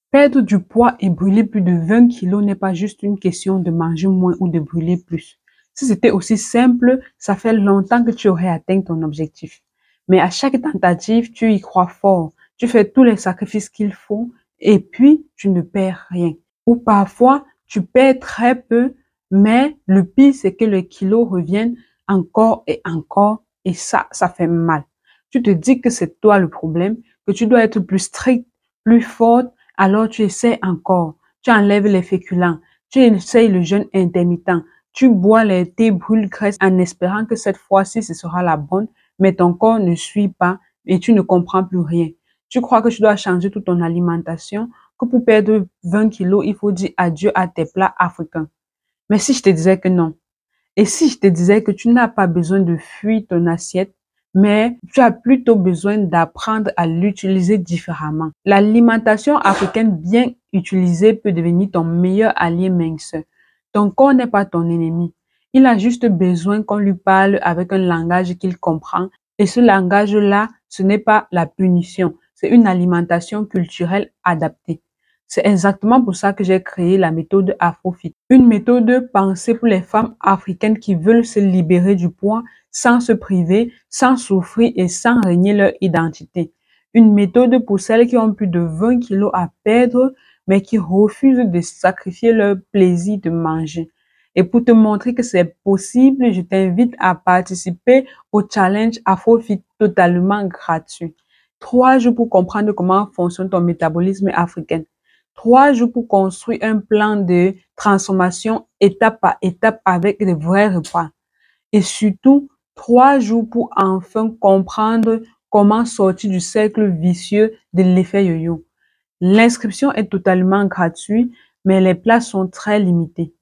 Perdre du poids et brûler plus de 20 kilos n'est pas juste une question de manger moins ou de brûler plus. Si c'était aussi simple, ça fait longtemps que tu aurais atteint ton objectif. Mais à chaque tentative, tu y crois fort. Tu fais tous les sacrifices qu'il faut et puis tu ne perds rien. Ou parfois, tu perds très peu, mais le pire, c'est que les kilos reviennent encore et ça fait mal. Tu te dis que c'est toi le problème, que tu dois être plus strict, plus forte. Alors tu essaies encore, tu enlèves les féculents, tu essayes le jeûne intermittent, tu bois les thés brûle-graisse en espérant que cette fois-ci ce sera la bonne, mais ton corps ne suit pas et tu ne comprends plus rien. Tu crois que tu dois changer toute ton alimentation, que pour perdre 20 kilos, il faut dire adieu à tes plats africains. Mais si je te disais que non, et si je te disais que tu n'as pas besoin de fuir ton assiette, mais tu as plutôt besoin d'apprendre à l'utiliser différemment. L'alimentation africaine bien utilisée peut devenir ton meilleur allié minceur. Ton corps n'est pas ton ennemi. Il a juste besoin qu'on lui parle avec un langage qu'il comprend. Et ce langage-là, ce n'est pas la punition. C'est une alimentation culturelle adaptée. C'est exactement pour ça que j'ai créé la méthode AfroFit. Une méthode pensée pour les femmes africaines qui veulent se libérer du poids sans se priver, sans souffrir et sans renier leur identité. Une méthode pour celles qui ont plus de 20 kilos à perdre, mais qui refusent de sacrifier leur plaisir de manger. Et pour te montrer que c'est possible, je t'invite à participer au challenge AfroFit totalement gratuit. 3 jours pour comprendre comment fonctionne ton métabolisme africain. 3 jours pour construire un plan de transformation étape par étape avec de vrais repas. Et surtout, 3 jours pour enfin comprendre comment sortir du cercle vicieux de l'effet yo-yo. L'inscription est totalement gratuite, mais les places sont très limitées.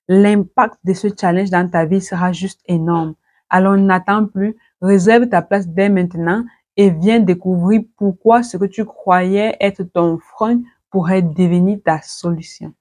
L'impact de ce challenge dans ta vie sera juste énorme. Alors n'attends plus, réserve ta place dès maintenant et viens découvrir pourquoi ce que tu croyais être ton frein pourrait devenir ta solution.